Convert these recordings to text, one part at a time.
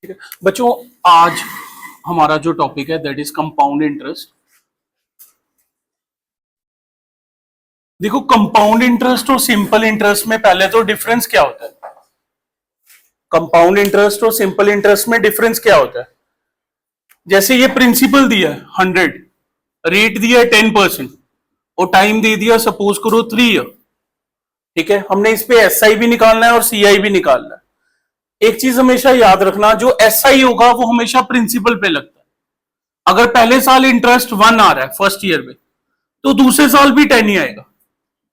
ठीक है बच्चों, आज हमारा जो टॉपिक है दैट इज कंपाउंड इंटरेस्ट। देखो, कंपाउंड इंटरेस्ट और सिंपल इंटरेस्ट में पहले तो डिफरेंस क्या होता है। कंपाउंड इंटरेस्ट और सिंपल इंटरेस्ट में डिफरेंस क्या होता है। जैसे ये प्रिंसिपल दिया है 100, रेट दिया है 10% और टाइम दे दिया सपोज करो 3 ईयर। ठीक है, हमने इस पे SI भी निकालना है और CI भी निकालना है। एक चीज हमेशा याद रखना, जो SI होगा वो हमेशा प्रिंसिपल पे लगता है। अगर पहले साल इंटरेस्ट 1 आ रहा है फर्स्ट ईयर में, तो दूसरे साल भी 10 ही आएगा,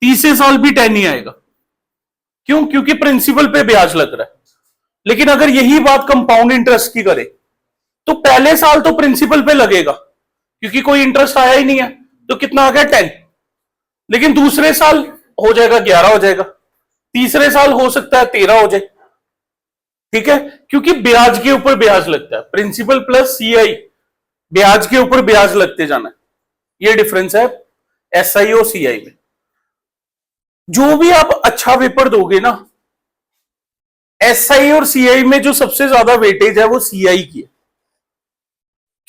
तीसरे साल भी 10 ही आएगा। क्यों? क्योंकि प्रिंसिपल पे ब्याज लग रहा है। लेकिन अगर यही बात कंपाउंड इंटरेस्ट की करे तो पहले साल तो प्रिंसिपल पे लगेगा क्योंकि कोई इंटरेस्ट आया ही नहीं है, तो कितना आ गया 10। लेकिन दूसरे साल हो जाएगा 11 हो जाएगा, तीसरे साल हो सकता है 13 हो जाए। ठीक है, क्योंकि ब्याज के ऊपर ब्याज लगता है, प्रिंसिपल प्लस CI ब्याज के ऊपर ब्याज लगते जाना है। ये डिफरेंस है SI और CI में। जो भी आप अच्छा पेपर दोगे ना, SI और CI में जो सबसे ज्यादा वेटेज है वो CI की है,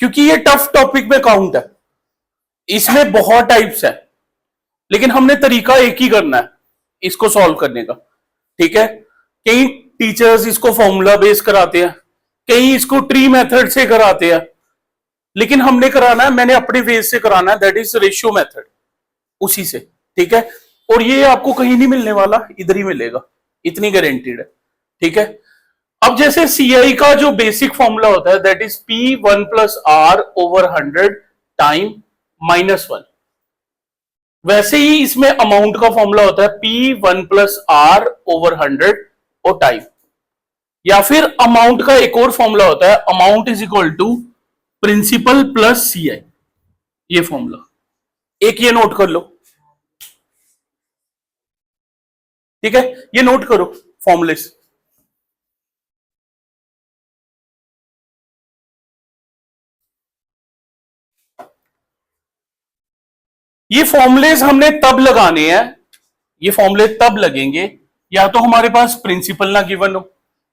क्योंकि ये टफ टॉपिक में काउंट है। इसमें बहुत टाइप्स है, लेकिन हमने तरीका एक ही करना है इसको सॉल्व करने का। ठीक है, कई टीचर्स इसको फॉर्मूला बेस कराते हैं, कई इसको ट्री मेथड से कराते हैं, लेकिन हमने कराना है, मैंने अपने बेस से कराना है, दैट इज रेशियो मेथड, उसी से। ठीक है, और ये आपको कहीं नहीं मिलने वाला, इधर ही मिलेगा, इतनी गारंटीड है। ठीक है, अब जैसे CI का जो बेसिक फॉर्मूला होता है that is P1 plus R over 100 time -1, वैसे ही इसमें अमाउंट का फॉर्मूला होता है P1 प्लस R ओवर 100 और टाइम। या फिर अमाउंट का एक और फॉर्मूला होता है, amount is equal to principal plus CI। ये फॉर्मूला एक ये नोट कर लो। ठीक है, ये नोट करो फॉर्मूले से। ये फॉर्मूलेज हमने तब लगाने हैं, ये फॉर्मूले तब लगेंगे या तो हमारे पास प्रिंसिपल ना गिवन हो,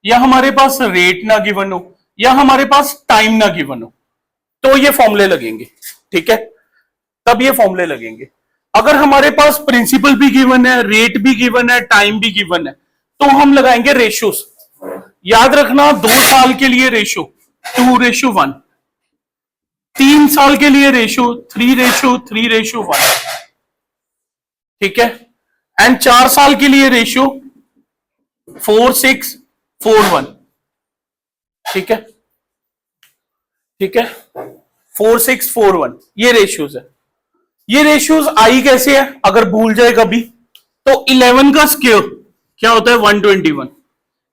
या हमारे पास रेट ना गिवन हो, या हमारे पास टाइम ना गिवन हो, तो ये फॉर्मूले लगेंगे। ठीक है, तब ये फॉर्मूले लगेंगे। अगर हमारे पास प्रिंसिपल भी गिवन है, रेट भी गिवन है, टाइम भी गिवन है, तो हम लगाएंगे रेशियोस। याद रखना, 2 साल के लिए रेशियो 2:1, 3 साल के लिए रेशियो 3:3:1। ठीक है, एंड 4 साल के लिए रेशियो 4:6:1। ठीक है, ठीक है, 4:6:1 ये रेशियोज है। ये रेशियोज आई कैसे है, अगर भूल जाए कभी, तो 11 का स्क्वायर क्या होता है 121,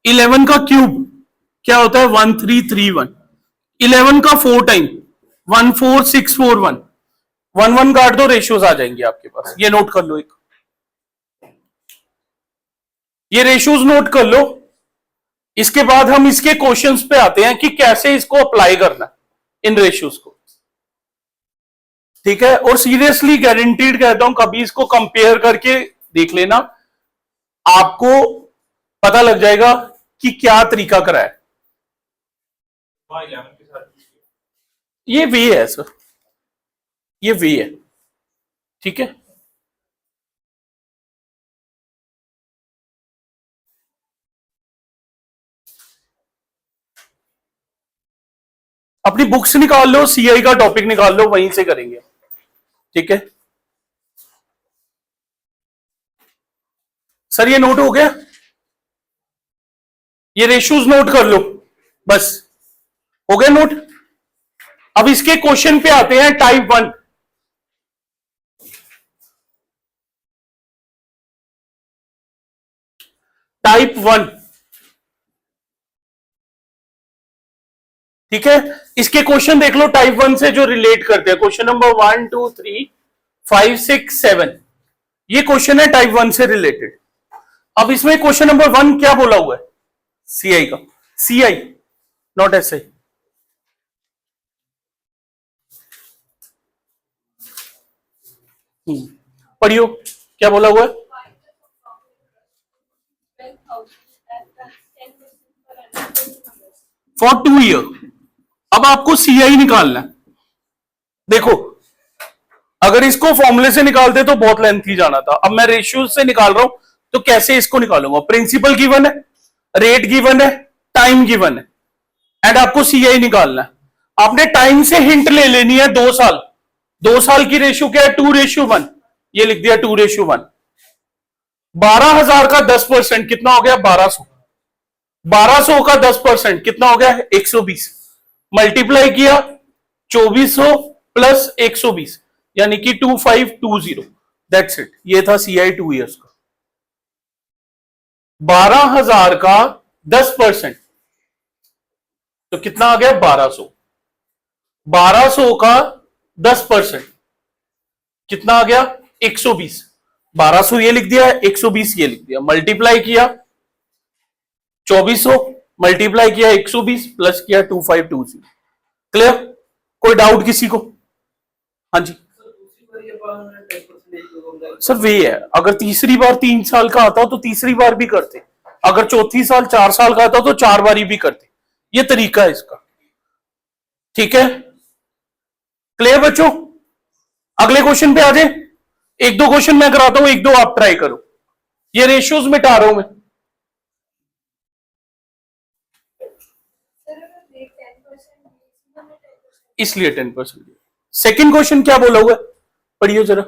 11 का क्यूब क्या होता है 1331, 11 का 4 टाइम 14641। 1 काट दो, रेशियोज आ जाएंगे आपके पास। ये नोट कर लो, एक ये रेशियोज नोट कर लो। इसके बाद हम इसके क्वेश्चंस पे आते हैं कि कैसे इसको अप्लाई करना इन रेशियोज को। ठीक है, और सीरियसली गारंटीड कहता हूं, कभी इसको कंपेयर करके देख लेना, आपको पता लग जाएगा कि क्या तरीका करा है। ये वे है सर, ये वे है। ठीक है, अपनी बुक्स निकाल लो, CI का टॉपिक निकाल लो, वहीं से करेंगे। ठीक है सर, ये नोट हो गया, ये रेशियोज नोट कर लो, बस हो गया नोट। अब इसके क्वेश्चन पे आते हैं, टाइप 1। टाइप 1, ठीक है, इसके क्वेश्चन देख लो टाइप 1 से जो रिलेट करते हैं। क्वेश्चन नंबर 1 2 3 5 6 7, ये क्वेश्चन है टाइप 1 से रिलेटेड। अब इसमें क्वेश्चन नंबर 1 क्या बोला हुआ है, CI का, CI नॉट SI। पढ़ियो क्या बोला हुआ है। For 2 year. अब आपको सीआई निकालना है। देखो, अगर इसको फॉर्मूले से निकालते तो बहुत लेंथी जाना था, अब मैं रेशियो से निकाल रहा हूं, तो कैसे इसको निकालूंगा? प्रिंसिपल गिवन है, रेट गिवन है, टाइम गिवन है, एंड आपको सीआई निकालना है। आपने टाइम से हिंट ले लेनी है 2 साल। 2 साल की रेशियो क्या है? 2:1। ये लिख दिया 2:1। 12,000 का 10% कितना हो गया? 1200। 1200 का 10% कितना हो गया? 120। मल्टीप्लाई किया 2400 प्लस 120, यानी कि 2520। That's it. ये था सीआई 2 ईयर्स का। 12,000 का 10% तो कितना आ गया? 1200। 1200 का 10% कितना आ गया? 120। 1200 ये लिख दिया, 120 ये लिख दिया, मल्टीप्लाई किया 2400, मल्टीप्लाई किया 120, प्लस किया 2520। क्लियर? कोई डाउट किसी को? हाँ जी सर, वे है। अगर तीसरी बार 3 साल का आता तो तीसरी बार भी करते, अगर चौथी साल 4 साल का आता तो 4 बारी भी करते। ये तरीका है इसका। ठीक है, क्लियर बच्चों? अगले क्वेश्चन पे आ जाए। 1-2 क्वेश्चन मैं कराता हूं, 1-2 आप ट्राई करो। ये रेशियोज मिटा रहा हूं मैं। इसलिए 10%। सेकंड क्वेश्चन क्या बोला हुआ है? पढ़िए जरा,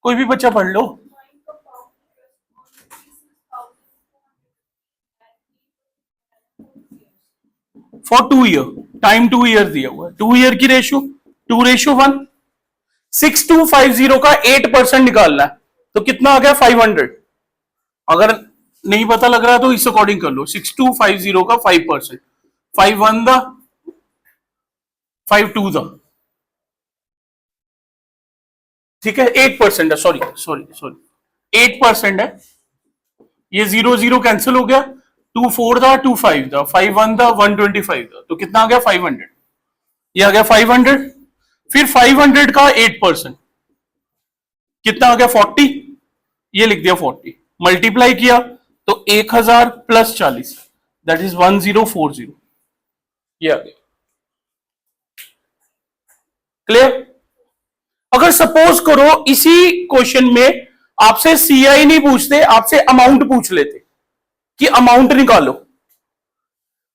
कोई भी बच्चा पढ़ लो। फॉर 2 ईयर, टाइम 2 ईयर दिया हुआ है। 2 ईयर की रेशियो 2:1। 6250 का 8% निकालना है, तो कितना आ गया? 500। अगर नहीं पता लग रहा तो इस अकॉर्डिंग कर लो। 6250 का 5%, 5 1 5 2 ठीक है, 8% है। सॉरी सॉरी सॉरी, 8% है। ये 0 कैंसिल हो गया। 2 4 2 5 5 1 125 तो कितना आ गया? 500। ये आ गया 500। फिर 500 का 8% कितना आ गया? 40। ये लिख दिया 40, मल्टीप्लाई किया तो 1000 प्लस 40, दैट इज 1040। ये आ गया। क्लियर? अगर सपोज करो इसी क्वेश्चन में आपसे सीआई नहीं पूछते, आपसे अमाउंट पूछ लेते कि अमाउंट निकालो,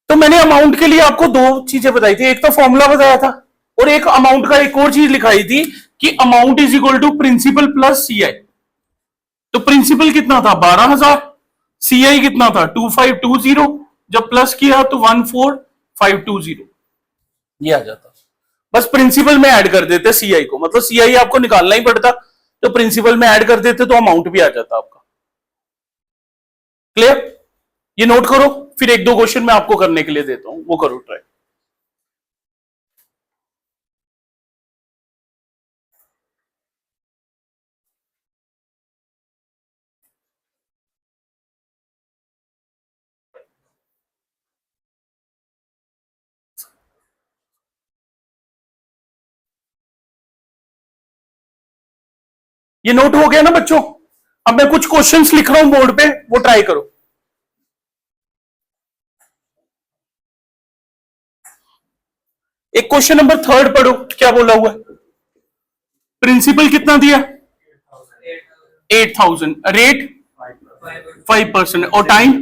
तो मैंने अमाउंट के लिए आपको 2 चीजें बताई थी। एक तो फॉर्मूला बताया था, और एक अमाउंट का एक और चीज लिखाई थी कि amount is equal to principal plus CI. तो प्रिंसिपल कितना था? 12,000। सीआई कितना था? 2520। जब प्लस किया तो 14520। ये आ जाता। बस प्रिंसिपल में ऐड कर देते सीआई को, मतलब सीआई आपको निकालना ही पड़ता, तो प्रिंसिपल में ऐड कर देते तो अमाउंट भी आ जाता आपका। क्लियर? ये नोट करो, फिर 1-2 क्वेश्चन मैं आपको करने के लिए देता हूं, वो करो ट्राई। ये नोट हो गया ना बच्चों? अब मैं कुछ क्वेश्चंस लिख रहा हूं बोर्ड पे, वो ट्राई करो। एक क्वेश्चन नंबर 3 पढ़ो, क्या बोला हुआ है? प्रिंसिपल कितना दिया? 8000। रेट 5% और टाइम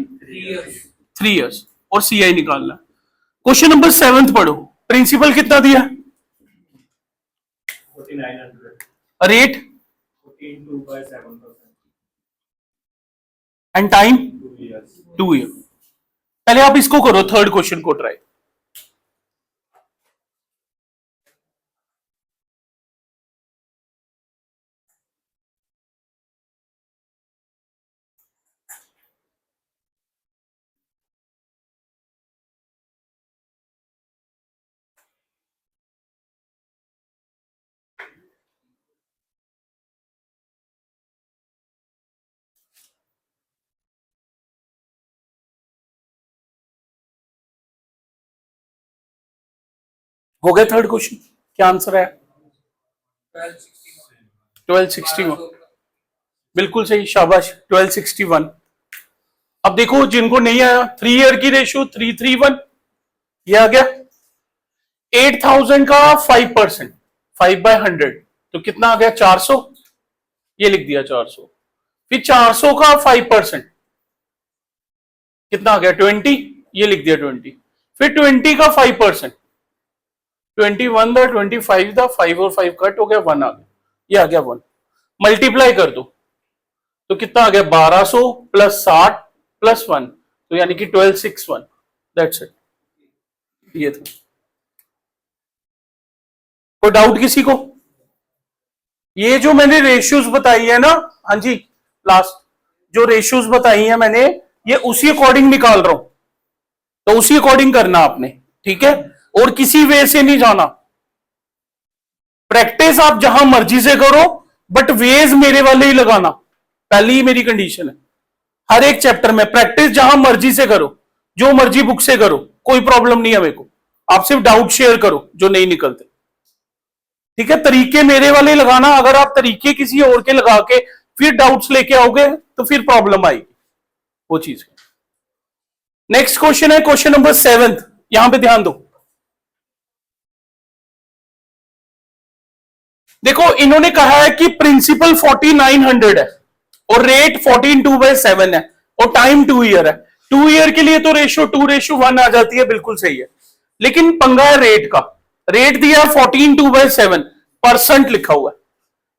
3 इयर्स, और सीआई निकालना। क्वेश्चन नंबर 7 पढ़ो। प्रिंसिपल कितना दिया? Rate and time 2 year. पहले आप इसको करो, थर्ड क्वेश्चन को ट्राई। हो गया थर्ड क्वेश्चन? क्या आंसर है? 1261। बिल्कुल सही, शाबाश, 1261। अब देखो जिनको नहीं आया, 3 ईयर की रेशियो 331, ये आ गया। 8000 का 5%, 5/100 तो कितना आ गया 400, ये लिख दिया 400। फिर 400 का 5% कितना आ गया 20, ये लिख दिया 20। फिर 20 का 5%, 21 था, 25 था, 5 और 5 कट हो गया, 1 आ गया, ये आ गया 1। मल्टीप्लाई कर दो तो कितना आ गया 1200 प्लस 60 प्लस 1, तो यानी कि 1261। दैट्स इट, ये था। कोई डाउट किसी को? ये जो मैंने रेशियोज बताई है ना, हाँ जी, लास्ट जो रेशियोज बताई है मैंने, ये उसी अकॉर्डिंग निकाल रहा हूं, तो उसी अकॉर्डिंग करना आपने, ठीक है? और किसी वे से नहीं जाना। प्रैक्टिस आप जहां मर्जी से करो, बट वेज मेरे वाले ही लगाना, पहली ही मेरी कंडीशन है। हर एक चैप्टर में प्रैक्टिस जहां मर्जी से करो, जो मर्जी बुक से करो, कोई प्रॉब्लम नहीं है मेरे को। आप सिर्फ डाउट शेयर करो जो नहीं निकलते, ठीक है? तरीके मेरे वाले लगाना। अगर आप तरीके किसी और के लगा के फिर डाउट्स लेके आओगे तो फिर प्रॉब्लम आएगी, वो चीज। नेक्स्ट क्वेश्चन है क्वेश्चन नंबर 7, यहां पे ध्यान दो। देखो इन्होंने कहा है कि प्रिंसिपल 4900 है और रेट 14/2/7 है और टाइम 2 ईयर है। 2 ईयर के लिए तो रेशियो 2:1 आ जाती है, बिल्कुल सही है। लेकिन पंगा है रेट का। रेट दिया 14/2/7, परसेंट लिखा हुआ है।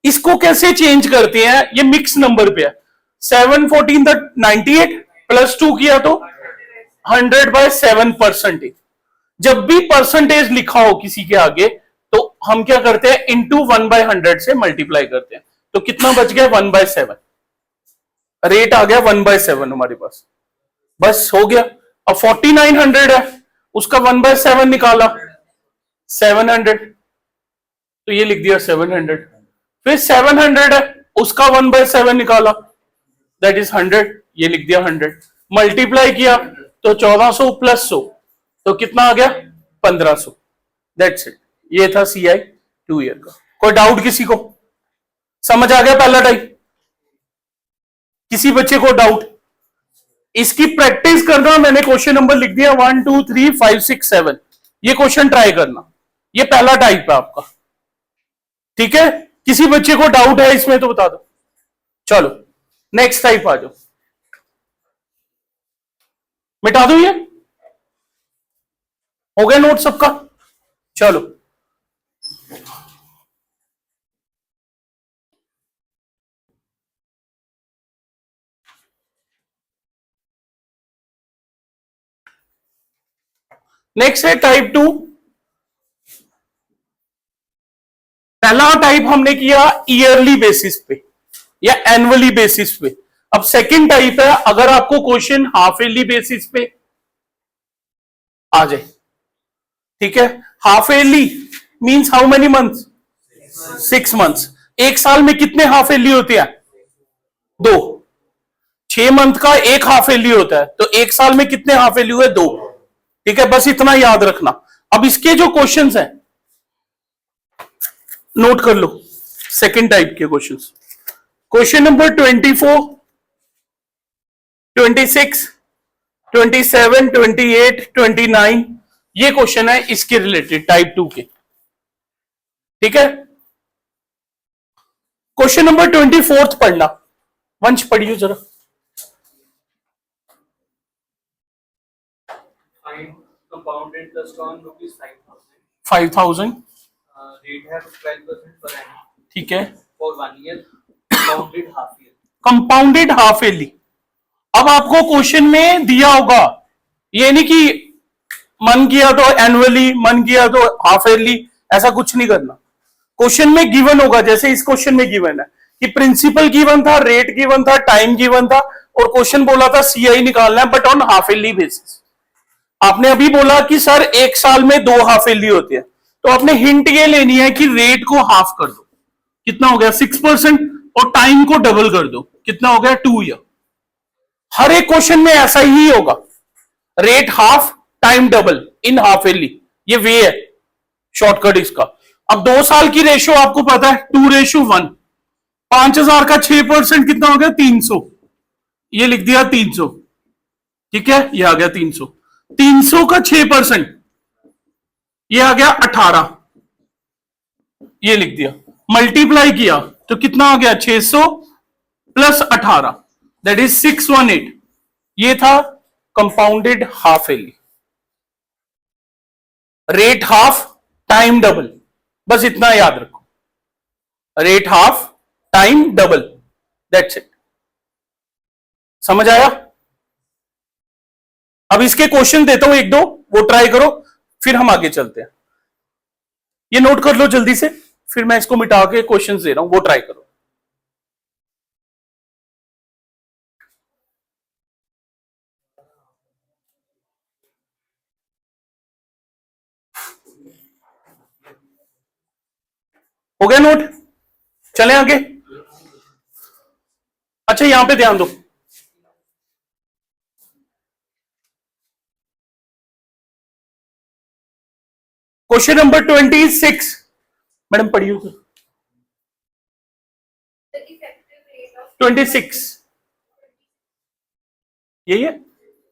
इसको कैसे चेंज करते हैं? ये मिक्स नंबर पे है। 7 14 तक 98 प्लस 2 किया तो 100/7 परसेंटेज। जब भी परसेंटेज लिखा हो किसी के आगे तो हम क्या करते हैं, इंटू 1/100 से मल्टीप्लाई करते हैं। तो कितना बच गया 1/7, रेट आ गया 1/7 हमारे पास, बस हो गया। अब 4900 है, उसका 1/7 निकाला 700, तो ये लिख दिया 700। फिर 700 है, उसका 1/7 निकाला, दैट इज 100, ये लिख दिया 100। मल्टीप्लाई किया तो 1400 प्लस 100, तो कितना आ गया 1500। दैट्स इट, ये था CI 2 ईयर का। कोई डाउट किसी को? समझ आ गया पहला टाइप? किसी बच्चे को डाउट? इसकी प्रैक्टिस करना, मैंने क्वेश्चन नंबर लिख दिया 1 2 3 5 6 7, ये क्वेश्चन ट्राई करना। ये पहला टाइप है आपका, ठीक है? किसी बच्चे को डाउट है इसमें तो बता दो। चलो नेक्स्ट टाइप आ जाओ, मिटा दो ये। हो गया नोट सबका? चलो नेक्स्ट है टाइप 2। पहला टाइप हमने किया ईयरली बेसिस पे या एनुअली बेसिस पे। अब सेकंड टाइप है अगर आपको क्वेश्चन हाफ ईयरली बेसिस पे आ जाए, ठीक है? Half yearly means how many months? 6 months. एक साल में कितने हाफ ईयरली होते हैं? 2। 6 मंथ का एक हाफ ईयरली होता है, तो एक साल में कितने हाफ ईयरली हुए? 2। ठीक है, बस इतना याद रखना। अब इसके जो क्वेश्चंस हैं नोट कर लो, सेकंड टाइप के क्वेश्चंस। क्वेश्चन नंबर 24, 26, 27, 28, 29, ये क्वेश्चन है इसके रिलेटेड टाइप 2 के, ठीक है? क्वेश्चन नंबर 24 पढ़ना, वंश पढ़ियो जरा। Compound interest on rupees 5,000. 5000, Rate है 12% per annum ठीक है? for 1 year. Compounded half year. Compounded half yearly. अब आपको क्वेश्चन में दिया होगा, ये नहीं कि मन किया तो एनुअली, मन किया तो हाफ ईयरली, ऐसा कुछ नहीं करना। क्वेश्चन में गिवन होगा, जैसे इस क्वेश्चन में गिवन है कि प्रिंसिपल गिवन था, रेट गिवन था, टाइम गिवन था, और क्वेश्चन बोला था CI निकालना है but on half yearly basis. आपने अभी बोला कि सर एक साल में 2 हाफ ईयरली होते हैं, तो आपने हिंट ये लेनी है कि रेट को हाफ कर दो, कितना हो गया 6%, और टाइम को डबल कर दो, कितना हो गया 2 ईयर। हर एक क्वेश्चन में ऐसा ही होगा, rate half, time double in half yearly, ये वे है शॉर्टकट इसका। अब 2 साल की रेशियो आपको पता है 2:1, 5000 का 6% कितना हो गया 300, ये लिख दिया 300। ठीक है, ये आ गया 300। 300 का 6%, ये आ गया 18, ये लिख दिया। मल्टीप्लाई किया तो कितना आ गया, 600 प्लस 18, दैट इज 618। ये था compounded half yearly, rate half time double, बस इतना याद रखो, rate half time double, that's it. समझ आया? अब इसके क्वेश्चन देता हूं एक दो, वो ट्राई करो, फिर हम आगे चलते हैं। ये नोट कर लो जल्दी से, फिर मैं इसको मिटा के क्वेश्चंस दे रहा हूं, वो ट्राई करो। हो गया नोट? चलें आगे। अच्छा यहां पे ध्यान दो, क्वेश्चन नंबर 26, मैडम पढ़िए तो। 26 यही है,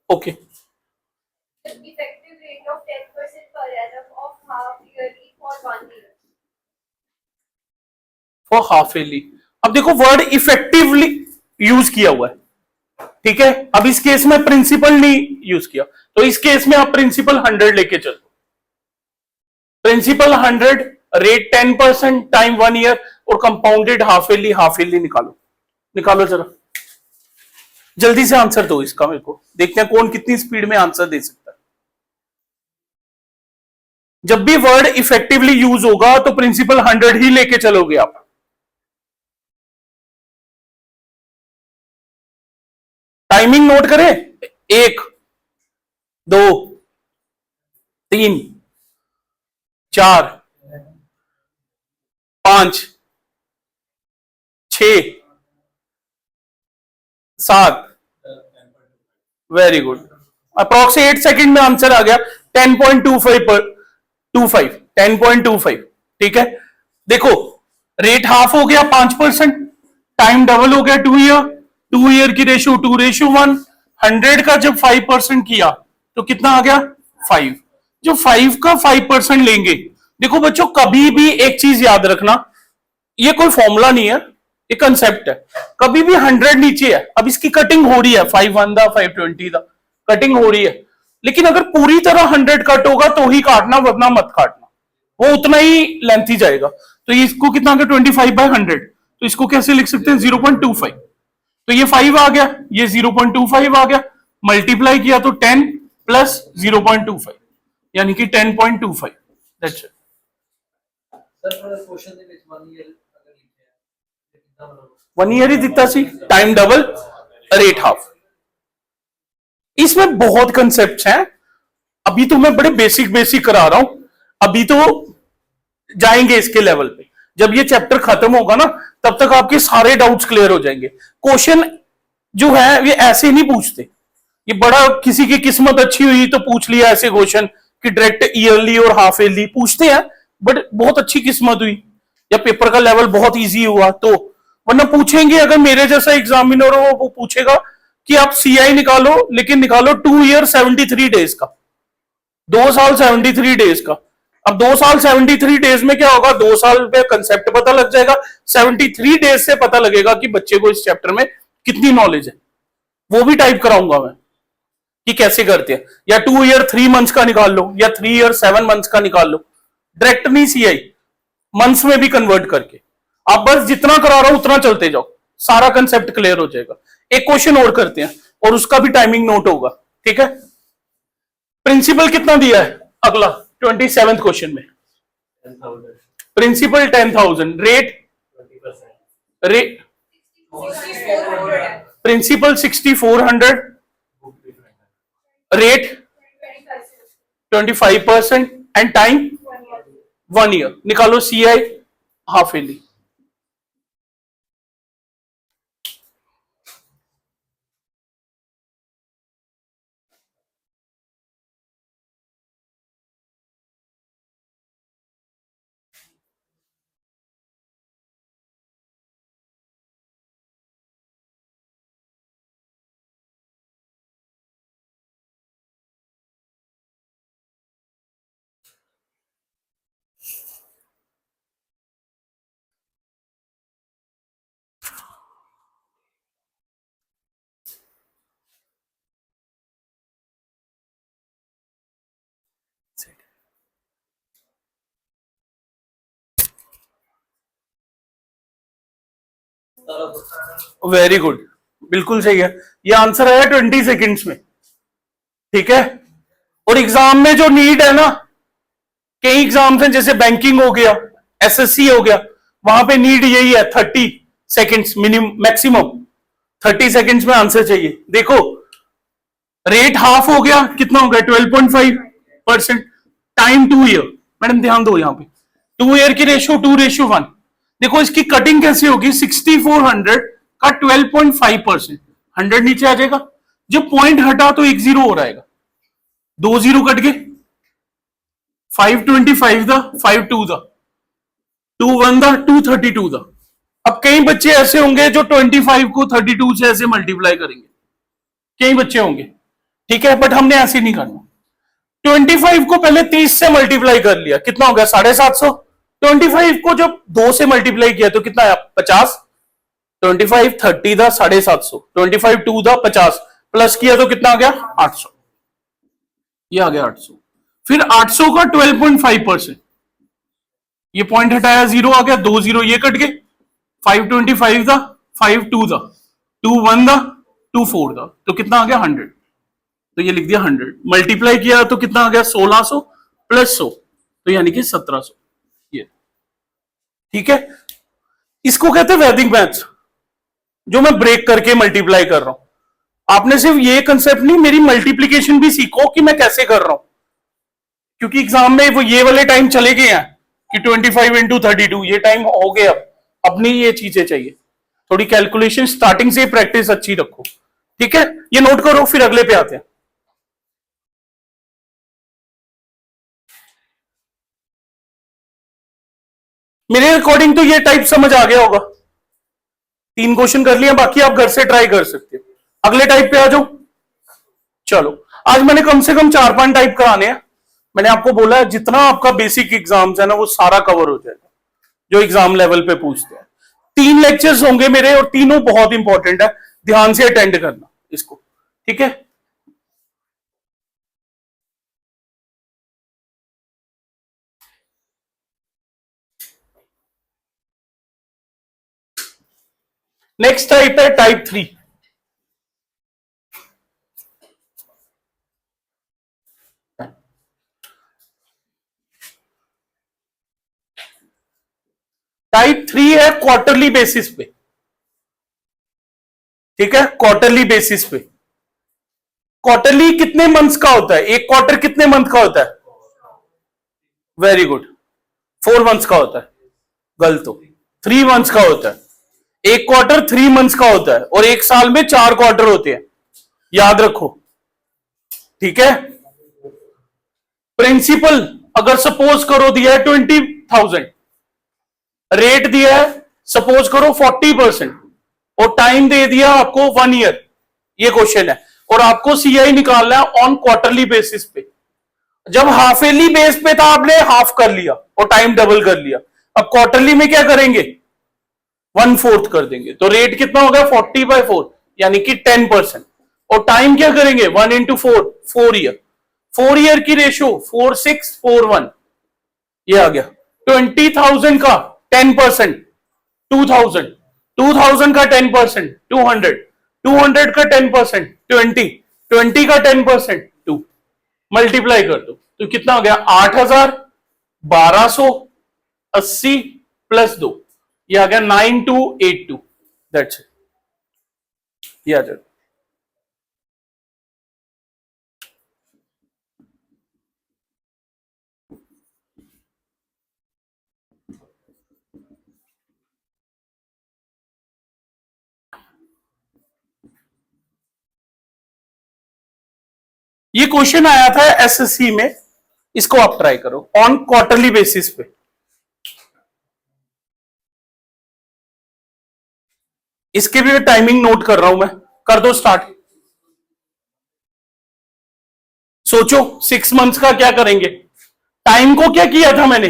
okay. The effective rate of 10% per annum of half yearly for 1 year. For half yearly. अब देखो वर्ड इफेक्टिवली यूज किया हुआ है, ठीक है। अब इस केस में प्रिंसिपल नहीं यूज किया, तो इस केस में आप प्रिंसिपल 100 लेके चलो। प्रिंसिपल 100, रेट 10%, टाइम 1 ईयर, और कंपाउंडेड हाफ ईयरली निकालो। निकालो जरा, जल्दी से आंसर दो इसका, मेरे को देखते हैं कौन कितनी स्पीड में आंसर दे सकता है। जब भी वर्ड इफेक्टिवली यूज होगा तो प्रिंसिपल 100 ही लेके चलोगे आप। टाइमिंग नोट करें, 1, 2, 3, 4, 5, 6, 7, वेरी गुड। अप्रोक्स 8 सेकंड में आंसर आ गया, 10.25 पर 25, 10.25, ठीक है। देखो रेट हाफ हो गया 5%, टाइम डबल हो गया 2 ईयर, 2 ईयर की रेशियो 2:1, 100 का जब 5% किया तो कितना आ गया 5। जो 5 का 5% लेंगे, देखो बच्चों कभी भी एक चीज याद रखना, ये कोई फॉर्मूला नहीं है, ये कंसेप्ट है। कभी भी 100 नीचे है, अब इसकी कटिंग हो रही है, 5 दा 520 दा कटिंग हो रही है, लेकिन अगर पूरी तरह 100 कट होगा तो ही काटना, वरना मत काटना, वो उतना ही लेंथ ही जाएगा। तो ये इसको कितना आ गया 25/100, तो इसको कैसे लिख सकते हैं 0.25, तो ये 5 आ गया, ये 0.25 आ गया, मल्टीप्लाई किया तो 10 प्लस 0.25, यानी कि 10.25, दैट्स इट। सर क्वेश्चन ਦੇ ਵਿੱਚ 1 ईयर अगर लिखे हैं तो कितना मतलब 1 ईयर ही दिता सी, टाइम डबल, रेट हाफ। इसमें बहुत कंसेप्ट हैं, अभी तो मैं बड़े बेसिक बेसिक करा रहा हूं, अभी तो जाएंगे इसके लेवल पे। जब ये चैप्टर खत्म होगा ना, तब तक आपके सारे डाउट्स क्लियर हो जाएंगे। क्वेश्चन जो है ये ऐसे नहीं पूछते, ये बड़ा किसी की किस्मत अच्छी हुई तो पूछ लिया ऐसे क्वेश्चन कि डायरेक्ट ईयरली और हाफ ईयरली पूछते हैं, बट बहुत अच्छी किस्मत हुई या पेपर का लेवल बहुत इजी हुआ तो, वरना पूछेंगे अगर मेरे जैसा एग्जामिनर हो वो पूछेगा कि आप सीआई निकालो, लेकिन निकालो 2 ईयर 73 डेज का, 2 साल 73 डेज का। अब 2 साल 73 डेज में क्या होगा, 2 साल में कंसेप्ट पता लग जाएगा, 73 डेज से पता लगेगा कि बच्चे को इस चैप्टर में कितनी नॉलेज है, वो भी टाइप कराऊंगा मैं कि कैसे करते हैं। या 2 ईयर 3 मंथ्स का निकाल लो, या 3 ईयर 7 मंथ्स का निकाल लो, डायरेक्ट नहीं सीआई, मंथ्स में भी कन्वर्ट करके। आप बस जितना करा रहा हूं उतना चलते जाओ, सारा कंसेप्ट क्लियर हो जाएगा। एक क्वेश्चन और करते हैं और उसका भी टाइमिंग नोट होगा, ठीक है। प्रिंसिपल कितना दिया है, अगला 27th क्वेश्चन में 10,000 प्रिंसिपल 10,000, रेट 20% रेट 6400 है। Principal 6400, book different rate 25%. 25% and time 1 year. 1 year. निकालो CI half yearly. 17%। Very good, बिल्कुल सही है। ये आंसर आया 20 सेकेंड्स में, ठीक है। और एग्जाम में जो नीड है ना, कई एग्जाम्स हैं जैसे बैंकिंग हो गया, एसएससी हो गया, वहां पे नीड यही है 30 सेकेंड्स मिनिमम, मैक्सिमम 30 सेकेंड्स में आंसर चाहिए। देखो रेट हाफ हो गया, कितना हो गया 12.5%, टाइम 2 ईयर। मैडम ध्यान दो यहां पे 2 ईयर की रेशियो 2:1। देखो इसकी कटिंग कैसी होगी, 6400 का 12.5%, 100 नीचे आ जाएगा। जब पॉइंट हटा तो 1 0 हो रहेगा, 2 0 कट गए, 525 दा, 52 दा, 21 दा, 232 दा। अब कई बच्चे ऐसे होंगे जो 25 को 32 से ऐसे मल्टीप्लाई करेंगे, कई बच्चे होंगे, ठीक है, बट हमने ऐसे नहीं करना। 25 को पहले 30 से मल्टीप्लाई कर लिया, कितना हो गया 750। 25 को जब 2 से मल्टीप्लाई किया तो कितना आया 50। 25 30 दा 750, 25 2 दा 50, प्लस किया तो कितना आ गया 800, ये आ गया 800। फिर 800 का 12.5%, ये पॉइंट हटाया 0 आ गया, 2 0 ये कट गए, 525 दा, 52 दा, 21 दा, 24 दा, तो कितना आ गया 100। तो ये लिख दिया 100, मल्टीप्लाई किया तो कितना आ गया 1600 प्लस 100, तो यानी कि 1700, ये ठीक है। इसको कहते हैं वैदिक मैथ्स, जो मैं ब्रेक करके मल्टीप्लाई कर रहा हूं। आपने सिर्फ ये कंसेप्ट नहीं, मेरी मल्टीप्लीकेशन भी सीखो कि मैं कैसे कर रहा हूं, क्योंकि एग्जाम में वो ये वाले टाइम चले गए हैं कि 25 इंटू 32, ये टाइम हो गया। अपनी ये चीजें चाहिए, थोड़ी कैलकुलेशन स्टार्टिंग से प्रैक्टिस अच्छी रखो, ठीक है। ये नोट करो, फिर अगले पे आते हैं। मेरे अकॉर्डिंग तो ये टाइप समझ आ गया होगा, 3 क्वेश्चन कर लिया, बाकी आप घर से ट्राई कर सकते हो। अगले टाइप पे आ जाओ। चलो आज मैंने कम से कम 4-5 टाइप कराने हैं। मैंने आपको बोला है जितना आपका बेसिक एग्जाम्स है ना वो सारा कवर हो जाएगा, जो एग्जाम लेवल पे पूछते हैं। 3 लेक्चर्स होंगे मेरे, और तीनों बहुत इंपॉर्टेंट है, ध्यान से अटेंड करना इसको, ठीक है। नेक्स्ट टाइप है टाइप 3। टाइप 3 है क्वार्टरली बेसिस पे, ठीक है, क्वार्टरली बेसिस पे। क्वार्टरली कितने मंथ्स का होता है, एक क्वार्टर कितने मंथ का होता है, वेरी गुड, 4 मंथ्स का होता है, गलत हो, 3 मंथ्स का होता है। एक क्वार्टर 3 मंथ्स का होता है, और एक साल में 4 क्वार्टर होते हैं, याद रखो, ठीक है। प्रिंसिपल अगर सपोज करो दिया है 20,000, रेट दिया है सपोज करो 40%, और टाइम दे दिया आपको 1 ईयर, ये क्वेश्चन है, और आपको सीआई निकालना है ऑन क्वार्टरली बेसिस पे। जब हाफ ईयरली बेस पे था आपने हाफ कर लिया और टाइम डबल कर लिया, अब क्वार्टरली में क्या करेंगे 1/4 कर देंगे, तो रेट कितना होगा 40/4 यानी कि 10%, और टाइम क्या करेंगे 1 इंटू 4, 4 ईयर, 4 ईयर की रेशियो 4641, ये आ गया। 20,000 का 10%, 2000, 2000 का 10%, 200, 200 का 10%, 20, 20 का 10%, 2, मल्टीप्लाई कर दो तो कितना हो गया 8,1280 प्लस 2, ये आ गया 9282, दैट्स इट, ये आ जाएगा। ये क्वेश्चन आया था एसएससी में, इसको आप ट्राई करो ऑन क्वार्टरली बेसिस पे। इसके भी टाइमिंग नोट कर रहा हूं मैं, कर दो स्टार्ट। सोचो 6 मंथ्स का क्या करेंगे, टाइम को क्या किया था मैंने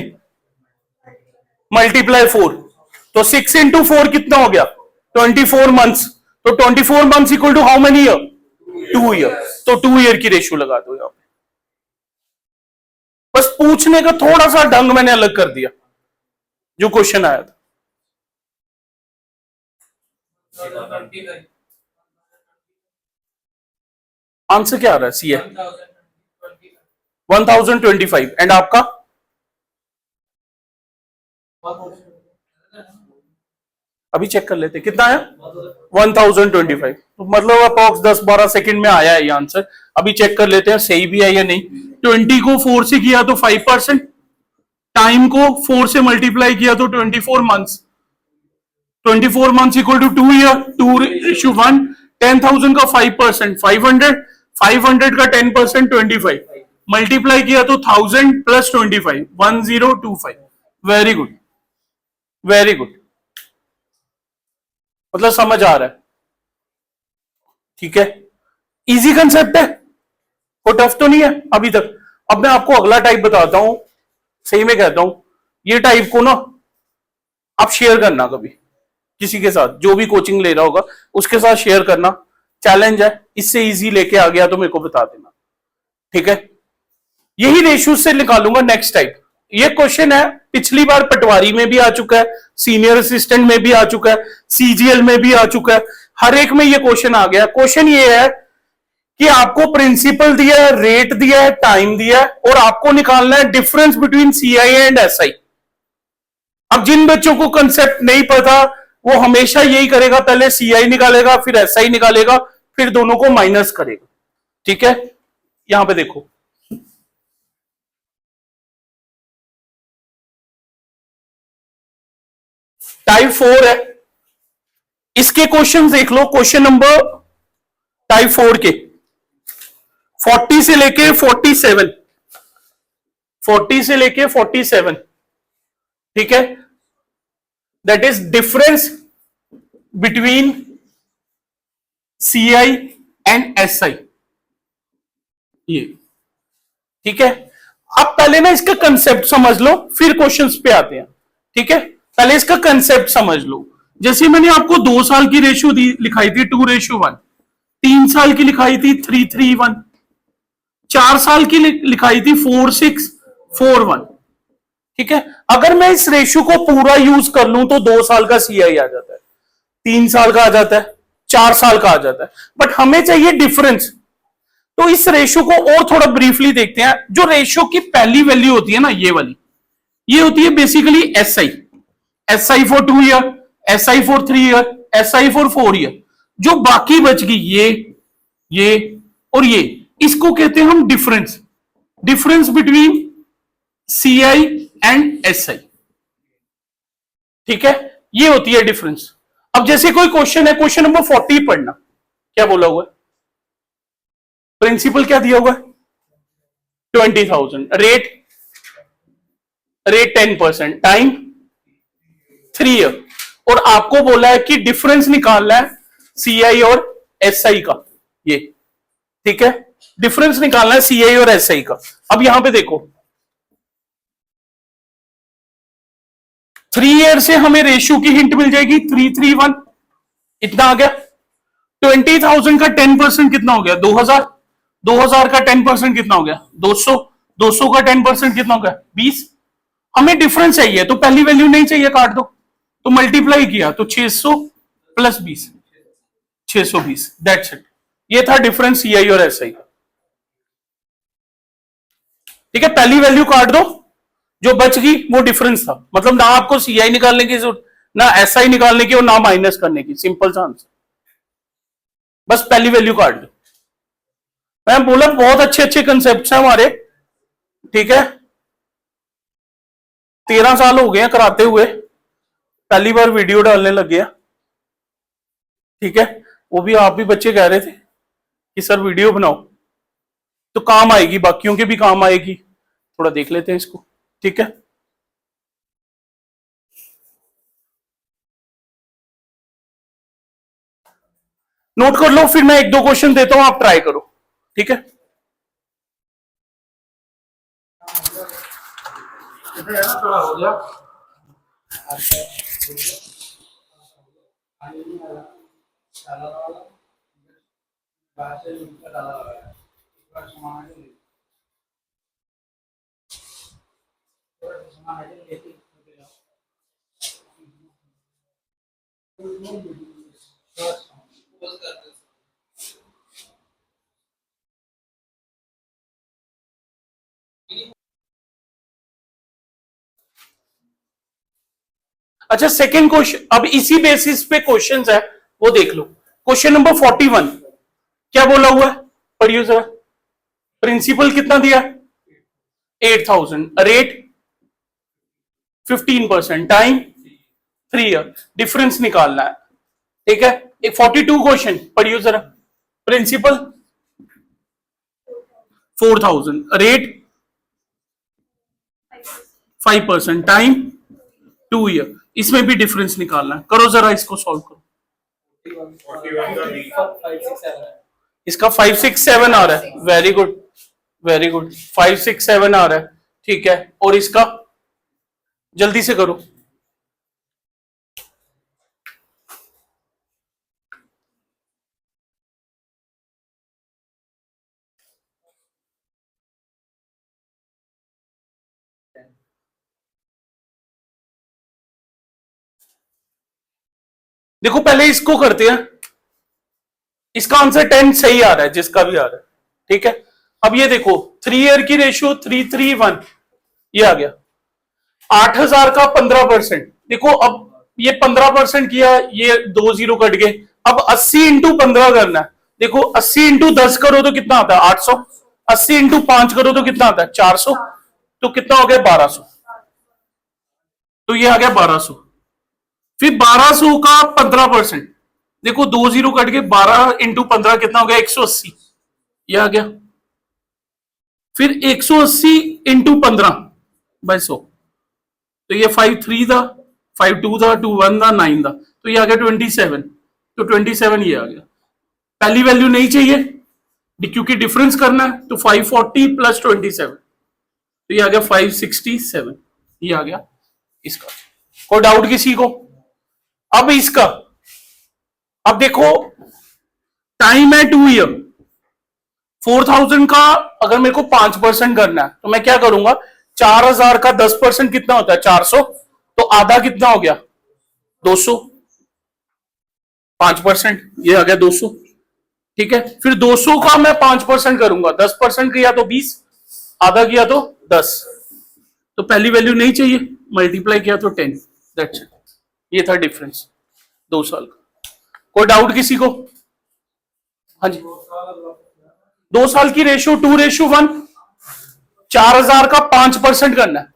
मल्टीप्लाई 4, तो 6 इंटू 4 कितना हो गया 24 मंथ्स, तो 24 months equal to how many year 2 year, तो 2 ईयर की रेशियो लगा दो यहां पे। बस पूछने का थोड़ा सा ढंग मैंने अलग कर दिया जो क्वेश्चन आया था। आंसर क्या आ रहा है? सी है 1025 एंड आपका अभी चेक कर लेते कितना है 1025। तो मतलब अप्रॉक्स 10-12 सेकंड में आया है ये आंसर। अभी चेक कर लेते हैं सही भी है या नहीं। 20 को 4 से किया तो 5%, टाइम को 4 से मल्टीप्लाई किया तो 24 months, 24 months equal to 2 year, 2:1। 10,000 का 5%, 500, 500 का 10% 25, मल्टीप्लाई किया तो 1000 plus 25, 1025। Very good, very good, मतलब समझ आ रहा है। ठीक है, इजी कंसेप्ट है, वो टफ तो नहीं है अभी तक। अब मैं आपको अगला टाइप बताता हूं, सही में कहता हूं, ये टाइप को ना आप शेयर करना कभी किसी के साथ, जो भी कोचिंग ले रहा होगा उसके साथ शेयर करना, चैलेंज है। इससे इजी लेके आ गया तो मेरे को बता देना, ठीक है। यही रेशियो से निकालूंगा नेक्स्ट टाइप। ये क्वेश्चन है, पिछली बार पटवारी में भी आ चुका है, सीनियर असिस्टेंट में भी आ चुका है, सीजीएल में भी आ चुका है, हर एक में ये क्वेश्चन आ गया। क्वेश्चन ये है कि आपको प्रिंसिपल दिया है, रेट दिया है, टाइम दिया है, और आपको निकालना है difference between CI and SI. अब जिन बच्चों को कंसेप्ट नहीं पता वो हमेशा यही करेगा, पहले सीआई निकालेगा फिर एसआई निकालेगा फिर दोनों को माइनस करेगा, ठीक है। यहां पे देखो, टाइप 4 है, इसके क्वेश्चन देख लो। क्वेश्चन नंबर टाइप 4 के 40 से लेके 47, 40 से लेके 47, ठीक है। That is difference between CI and SI, ये ठीक है। अब पहले ना इसका कंसेप्ट समझ लो फिर क्वेश्चंस पे आते हैं, ठीक है। पहले इसका कंसेप्ट समझ लो। जैसे मैंने आपको 2 साल की रेशियो लिखाई थी 2:1, 3 साल की लिखाई थी 3:1, 4 साल की लिखाई थी 4:6, 4:1, ठीक है। अगर मैं इस रेशियो को पूरा यूज कर लूं तो 2 साल का सीआई आ जाता है, 3 साल का आ जाता है, 4 साल का आ जाता है, बट हमें चाहिए डिफरेंस। तो इस रेशियो को और थोड़ा ब्रीफली देखते हैं। जो रेशियो की पहली वैल्यू होती है ना, ये वाली, ये होती है basically SI, SI for 2 year, SI for 3 year, SI for 4 year. जो बाकी बच गई ये और ये, इसको कहते हैं हम difference, difference between CI and SI, ठीक है। ये होती है डिफरेंस। अब जैसे कोई क्वेश्चन है, क्वेश्चन नंबर 40 पढ़ना, क्या बोला हुआ है? प्रिंसिपल क्या दिया हुआ है? 20,000, रेट 10%, टाइम 3 ईयर, और आपको बोला है कि डिफरेंस निकालना है सीआई और एसआई का, ये ठीक है। डिफरेंस निकालना है सीआई और एसआई का। अब यहां पे देखो 3 ईयर से हमें रेशियो की हिंट मिल जाएगी 3:1, इतना आ गया। 20,000 का 10% कितना हो गया? 2,000, 2,000 का 10% कितना हो गया? 200, 200 का 10% कितना हो गया? 20। हमें डिफरेंस चाहिए तो पहली वैल्यू नहीं चाहिए, काट दो, तो मल्टीप्लाई किया तो 600 प्लस 20, 620, दैट्स इट। ये था डिफरेंस सीआई और एसआई का, ठीक है। पहली वैल्यू काट दो, जो बच गई वो डिफरेंस था। मतलब ना आपको सीआई निकालने की जरूरत, ना एसआई निकालने की, और ना माइनस करने की, सिंपल सा आंसर। बस पहली वैल्यू काट दो। मैं बोला बहुत अच्छे अच्छे कंसेप्ट हैं हमारे, ठीक है। 13 साल हो गए हैं कराते हुए, पहली बार वीडियो डालने लग गया, ठीक है। वो भी आप भी बच्चे कह रहे थे कि सर वीडियो बनाओ, तो काम आएगी, बाकियों के भी काम आएगी। थोड़ा देख लेते हैं इसको, ठीक है। नोट कर लो, फिर मैं 1-2 क्वेश्चन देता हूं, आप ट्राई करो, ठीक है। थोड़ा हो गया। अच्छा सेकंड क्वेश्चन, अब इसी बेसिस पे क्वेश्चंस है वो देख लो। क्वेश्चन नंबर 41 क्या बोला हुआ है, पढ़िए जरा। प्रिंसिपल कितना दिया, 8000, रेट 15%, टाइम 3 ईयर, डिफरेंस निकालना है। ठीक है, एक 42 क्वेश्चन पढ़िए जरा। प्रिंसिपल 4000, रेट 5%, टाइम 2 ईयर, इसमें भी डिफरेंस निकालना है। करो जरा इसको सॉल्व करो। 567 है। इसका 567 आ रहा है, वेरी गुड वेरी गुड, 567 आ रहा है। ठीक है, और इसका जल्दी से करो। देखो पहले इसको करते हैं, इसका आंसर 10 सही आ रहा है, जिसका भी आ रहा है। ठीक है, अब ये देखो 3 ईयर की रेशियो 331, ये आ गया। 8000 का 15%, देखो अब ये 15% किया, ये 2 जीरो कट गए। अब 80 इंटू 15 करना है। देखो 80 इंटू 10 करो तो कितना आता है, 800। 80 इंटू 5 करो तो कितना आता है, 400। तो कितना हो गया, 1200। तो ये आ गया 1200। फिर 1200 का 15%, देखो 2 जीरो कट के 12 इंटू 15 कितना हो गया, 180, ये आ गया। फिर 180 इंटू 15/100, तो ये 5 3 था, 5 2 था, 2 1 था, 9 था, तो ये आ गया 27। तो 27 ये आ गया। पहली वैल्यू नहीं चाहिए क्योंकि डिफरेंस करना है, तो 540 प्लस 27, तो ये आ गया 567, ये आ गया इसका। कोई डाउट किसी को? अब इसका, अब देखो टाइम है 2 ईयर, 4000 का अगर मेरे को 5% करना है तो मैं क्या करूंगा, 4000 का 10% कितना होता है, 400, तो आधा कितना हो गया, 200, 5% ये आ गया 200। ठीक है, फिर 200 का मैं 5% करूंगा, 10% किया तो 20, आधा किया तो 10, तो पहली वैल्यू नहीं चाहिए, मल्टीप्लाई किया तो 10, दैट्स इट। ये था डिफरेंस 2 साल का। कोई डाउट किसी को? हाँ जी, 2 साल की रेशियो 2:1, 4000 का 5% करना है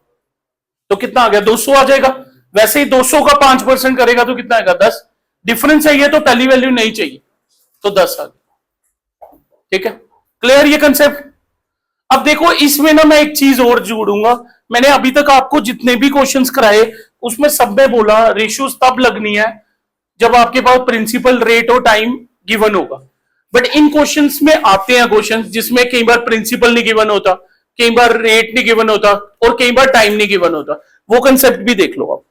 तो कितना आ गया, 200 आ जाएगा। वैसे ही 200 का 5% करेगा तो कितना आएगा, 10। डिफरेंस है ये, तो पहली वैल्यू नहीं चाहिए, तो 10 आ गया। ठीक है, क्लियर ये कंसेप्ट? अब देखो इसमें ना मैं एक चीज और जोड़ूंगा। मैंने अभी तक आपको जितने भी क्वेश्चंस कराए उसमें सब में बोला रेशियोज तब लगनी है जब आपके पास प्रिंसिपल, रेट और टाइम गिवन होगा। बट इन क्वेश्चंस में आते हैं क्वेश्चंस जिसमें कई बार प्रिंसिपल नहीं गिवन होता, कई बार रेट नहीं गिवन होता, और कई बार टाइम नहीं गिवन होता। वो कंसेप्ट भी देख लो आप।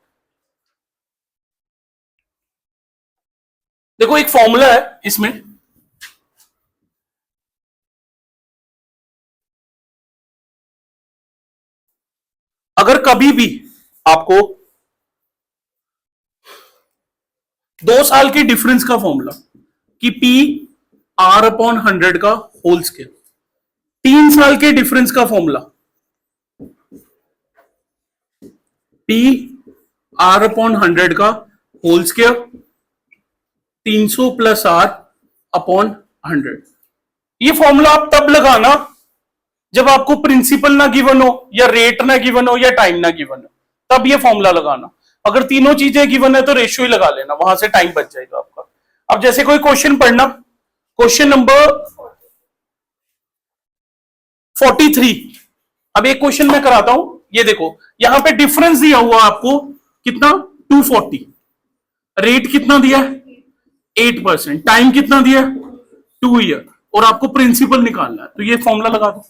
देखो एक फॉर्मूला है इसमें, अगर कभी भी आपको 2 साल की डिफरेंस का फॉर्मूला कि पी आर अपॉन 100 का होल स्केयर, 3 साल के डिफरेंस का फॉर्मूला पी आर अपॉन 100 का whole square 300 plus R upon 100। ये फॉर्मूला आप तब लगाना जब आपको प्रिंसिपल ना गिवन हो, या रेट ना गिवन हो, या टाइम ना गिवन हो, तब ये फॉर्मूला लगाना। अगर तीनों चीजें गिवन है तो रेशियो ही लगा लेना, वहां से टाइम बच जाएगा आपका। अब जैसे कोई क्वेश्चन पढ़ना, क्वेश्चन नंबर 43। अब एक क्वेश्चन मैं कराता हूं, ये देखो यहां पे डिफरेंस दिया हुआ आपको कितना, 240, रेट कितना दिया, 8%, टाइम कितना दिया, 2 ईयर, और आपको प्रिंसिपल निकालना है, तो ये फॉर्मूला लगा दो।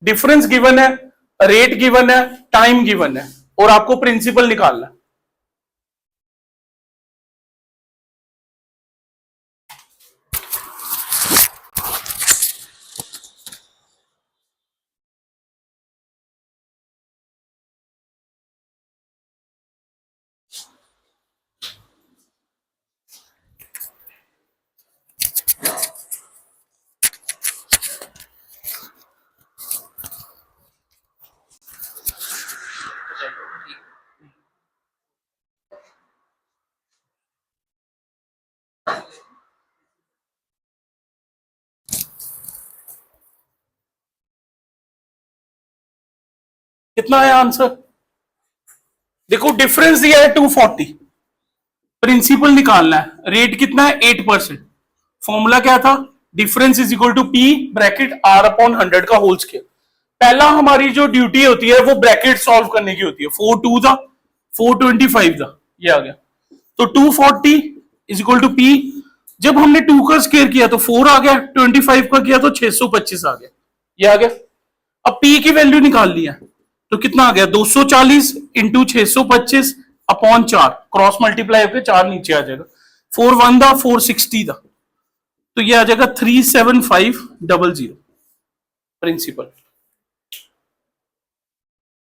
डिफरेंस गिवन है, रेट गिवन है, टाइम गिवन है, और आपको प्रिंसिपल निकालना है। कितना है आंसर? देखो डिफरेंस दिया है 240, प्रिंसिपल निकालना है, रेट कितना है 8%। फॉर्मूला क्या था? Difference is equal to P bracket R upon 100 का होल स्क्वायर। पहला हमारी जो ड्यूटी होती है वो ब्रैकेट सॉल्व करने की होती है। 4 2 था, 425 था, ये आ गया। तो 240 इज इक्वल टू पी, जब हमने 2 का स्क्वायर किया तो 4 आ गया, 25 का किया तो 625 आ गया, ये आ गया। अब पी की वैल्यू निकाल लिया तो कितना आ गया? 240 इंटू 625 अपॉन 4, क्रॉस मल्टीप्लाई होकर 4 नीचे आ जाएगा। 4 1 था, 460 था, तो ये आ जाएगा 37500 प्रिंसिपल,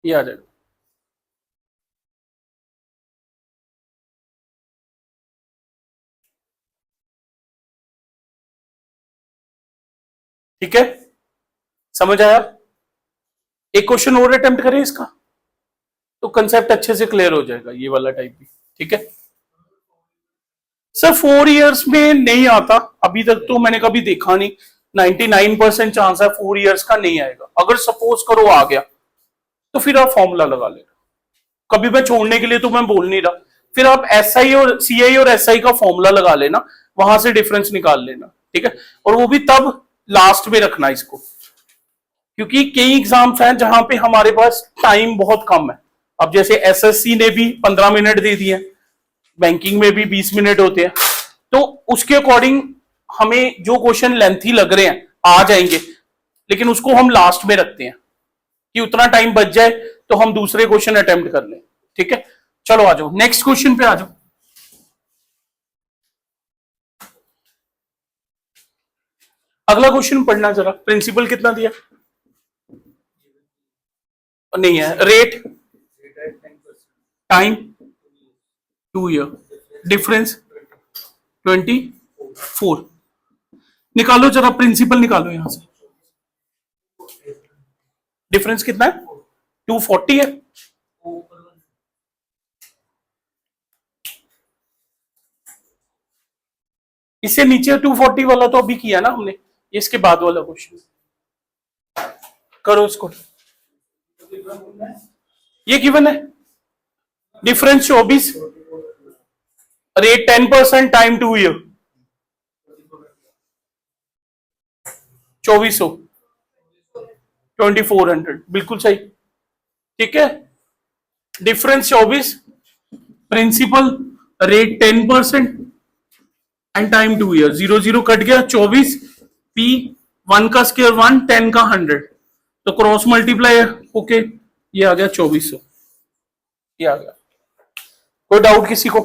ये आ जाएगा। ठीक है, समझ आया? एक क्वेश्चन और अटेम्प्ट करें इसका, तो कंसेप्ट अच्छे से क्लियर हो जाएगा, ये वाला टाइप भी। ठीक है सर, 4 इयर्स में नहीं आता अभी तक, तो मैंने कभी देखा नहीं। 99% चांस है 4 इयर्स का नहीं आएगा। अगर सपोज करो आ गया तो फिर आप फॉर्मूला लगा लेना। कभी मैं छोड़ने के लिए तो मैं बोल नहीं रहा, फिर आप एसआई और सीआई और एसआई का फॉर्मूला लगा लेना, वहां से डिफरेंस निकाल लेना। ठीक है, और वो भी तब लास्ट में रखना इसको, क्योंकि कई एग्जाम्स हैं जहां पे हमारे पास टाइम बहुत कम है। अब जैसे एसएससी ने भी 15 मिनट दे दिए, बैंकिंग में भी 20 मिनट होते हैं, तो उसके अकॉर्डिंग हमें जो क्वेश्चन लेंथी लग रहे हैं आ जाएंगे, लेकिन उसको हम लास्ट में रखते हैं कि उतना टाइम बच जाए तो हम दूसरे क्वेश्चन अटेम्प्ट कर लें। ठीक है, चलो आ जाओ नेक्स्ट क्वेश्चन पे आ जाओ। अगला क्वेश्चन पढ़ना जरा। प्रिंसिपल कितना दिया? नहीं है। Rate, time 2 year, difference 24। निकालो जरा, प्रिंसिपल निकालो यहां से। डिफरेंस कितना है? 240 है। इससे नीचे 240 वाला तो अभी किया ना हमने, ये इसके बाद वाला क्वेश्चन करो इसको। ये गिवन है, डिफरेंस 24, रेट 10%, टाइम 2 ईयर, 2400, 2400, बिल्कुल सही। ठीक है, difference 24, principal rate 10% and time 2 year. 0 0 cut गया, 24 पी 1 का स्क्वायर 1, 10 का 100, तो क्रॉस मल्टीप्लाई ओके, ये आ गया 2400, ये आ गया। कोई डाउट किसी को?